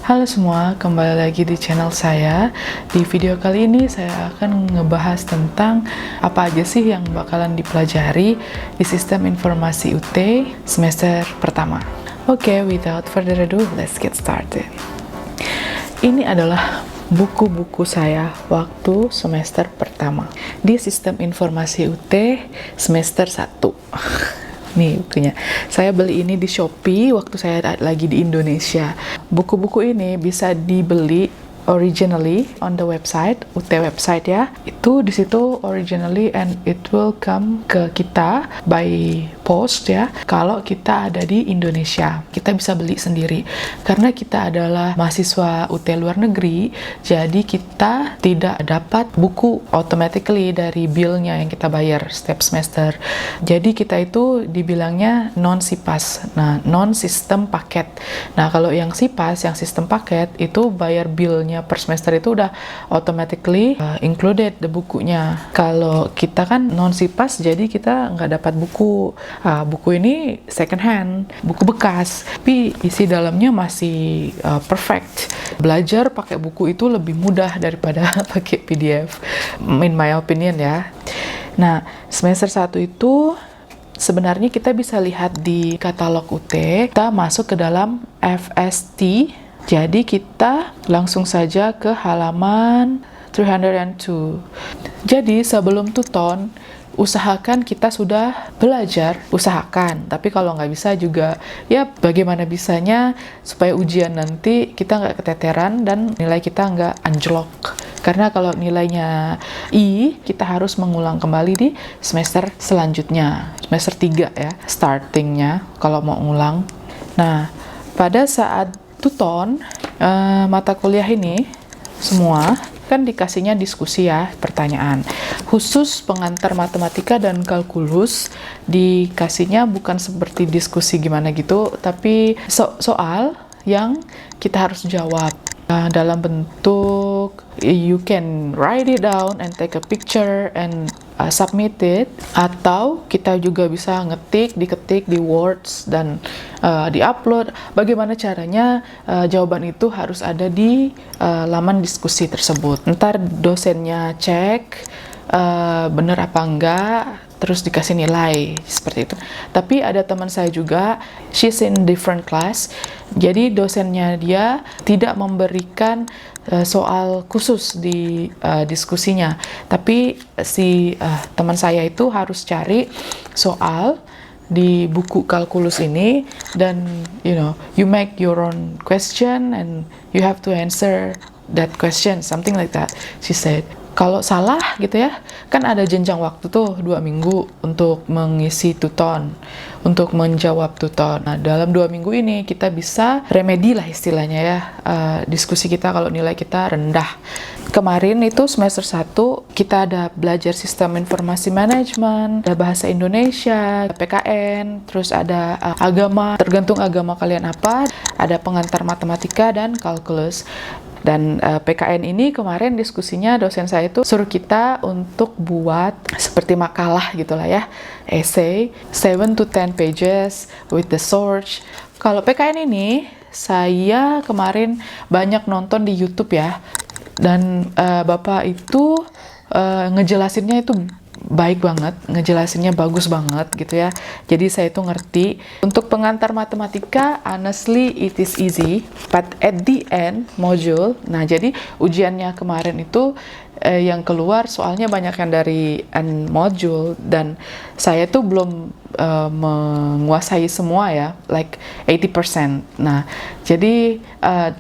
Halo semua, kembali lagi di channel saya. Di video kali ini saya akan ngebahas tentang apa aja sih yang bakalan dipelajari di Sistem Informasi UT semester pertama. Oke, without further ado, let's get started. Ini adalah buku-buku saya waktu semester pertama di Sistem Informasi UT semester 1. Nih bukunya. Saya beli ini di Shopee waktu saya lagi di Indonesia. Buku-buku ini bisa dibeli originally on the website, UT website ya. Itu di situ originally and it will come ke kita by post ya. Kalau kita ada di Indonesia, kita bisa beli sendiri. Karena kita adalah mahasiswa UT luar negeri, jadi kita tidak dapat buku automatically dari bill-nya yang kita bayar setiap semester. Jadi kita itu dibilangnya non-SIPAS. Nah, non-sistem paket. Nah, kalau yang SIPAS, yang sistem paket, itu bayar bill-nya per semester itu udah automatically included the bukunya. Kalau kita kan non-SIPAS, jadi kita nggak dapat buku. Buku ini second hand, buku bekas, tapi isi dalamnya masih perfect. Belajar pakai buku itu lebih mudah daripada pakai PDF, in my opinion ya. Nah, semester 1 itu sebenarnya kita bisa lihat di katalog UT, kita masuk ke dalam FST. Jadi kita langsung saja ke halaman 302. Jadi sebelum tuton, usahakan kita sudah belajar, usahakan. Tapi kalau nggak bisa juga, ya bagaimana bisanya supaya ujian nanti kita nggak keteteran dan nilai kita nggak anjlok. Karena kalau nilainya I, kita harus mengulang kembali di semester selanjutnya. Semester 3 ya, startingnya kalau mau ngulang. Nah, pada saat tuton, mata kuliah ini semua kan dikasihnya diskusi ya, pertanyaan. Khusus pengantar matematika dan kalkulus dikasihnya bukan seperti diskusi gimana gitu, tapi soal yang kita harus jawab. Dalam bentuk you can write it down and take a picture and submit it, atau kita juga bisa diketik di Words dan di-upload. Bagaimana caranya jawaban itu harus ada di laman diskusi tersebut. Ntar dosennya cek bener apa enggak, terus dikasih nilai seperti itu. Tapi ada teman saya juga, she's in different class, jadi dosennya dia tidak memberikan soal khusus di diskusinya, tapi si teman saya itu harus cari soal di buku kalkulus ini, dan you make your own question and you have to answer that question, something like that, she said. Kalau salah gitu ya, kan ada jenjang waktu tuh 2 minggu untuk mengisi tuton, untuk menjawab tuton. Nah, dalam 2 minggu ini kita bisa remedi lah istilahnya ya, diskusi kita kalau nilai kita rendah. Kemarin itu semester 1 kita ada belajar sistem informasi manajemen, ada bahasa Indonesia, PKN, terus ada agama, tergantung agama kalian apa, ada pengantar matematika dan kalkulus. Dan PKN ini kemarin diskusinya dosen saya itu suruh kita untuk buat seperti makalah gitulah ya, essay 7 to 10 pages with the source. Kalau PKN ini saya kemarin banyak nonton di YouTube ya, dan Bapak itu ngejelasinnya itu baik banget, ngejelasinnya bagus banget gitu ya. Jadi saya itu ngerti. Untuk pengantar matematika, honestly it is easy, but at the end module, nah jadi ujiannya kemarin itu yang keluar soalnya banyak yang dari end module, dan saya tuh belum menguasai semua ya, like 80%. Nah, jadi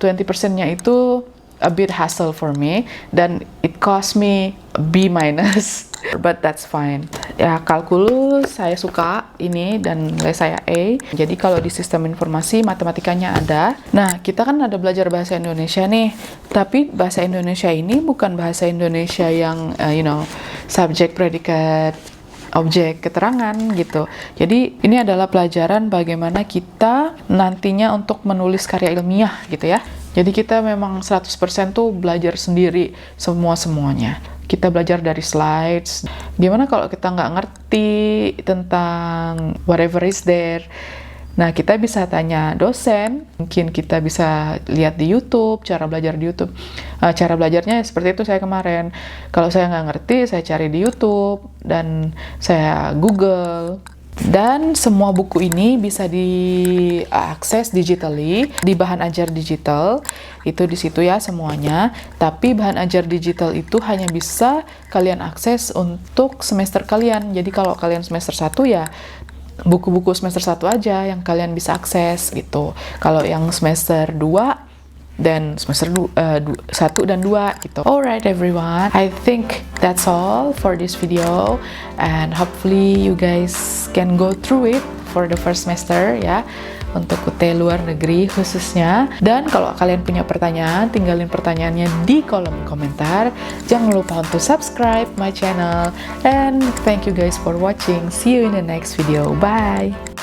20%-nya itu a bit hassle for me, dan it cost me B minus. But that's fine. Ya, kalkulus saya suka ini dan nilai saya A. Jadi kalau di sistem informasi matematikanya ada. Nah, kita kan ada belajar bahasa Indonesia nih. Tapi bahasa Indonesia ini bukan bahasa Indonesia yang subjek, predikat, objek, keterangan gitu. Jadi ini adalah pelajaran bagaimana kita nantinya untuk menulis karya ilmiah gitu ya. Jadi kita memang 100% tuh belajar sendiri semuanya. Kita belajar dari slides. Gimana kalau kita nggak ngerti tentang whatever is there, Nah, kita bisa tanya dosen, mungkin kita bisa lihat di YouTube, cara belajar di YouTube. Cara belajarnya seperti itu saya kemarin. Kalau saya nggak ngerti, saya cari di YouTube, dan saya Google. Dan semua buku ini bisa diakses digitally di bahan ajar digital. Itu di situ ya semuanya. Tapi bahan ajar digital itu hanya bisa kalian akses untuk semester kalian. Jadi kalau kalian semester 1 ya buku-buku semester 1 aja yang kalian bisa akses gitu. Kalau yang semester 2 dan semester 1 dan 2 gitu. Alright everyone, I think that's all for this video, and hopefully you guys can go through it for the first semester ya, untuk UT luar negeri khususnya. Dan kalau kalian punya pertanyaan, tinggalin pertanyaannya di kolom komentar. Jangan lupa untuk subscribe my channel, and thank you guys for watching. See you in the next video. Bye.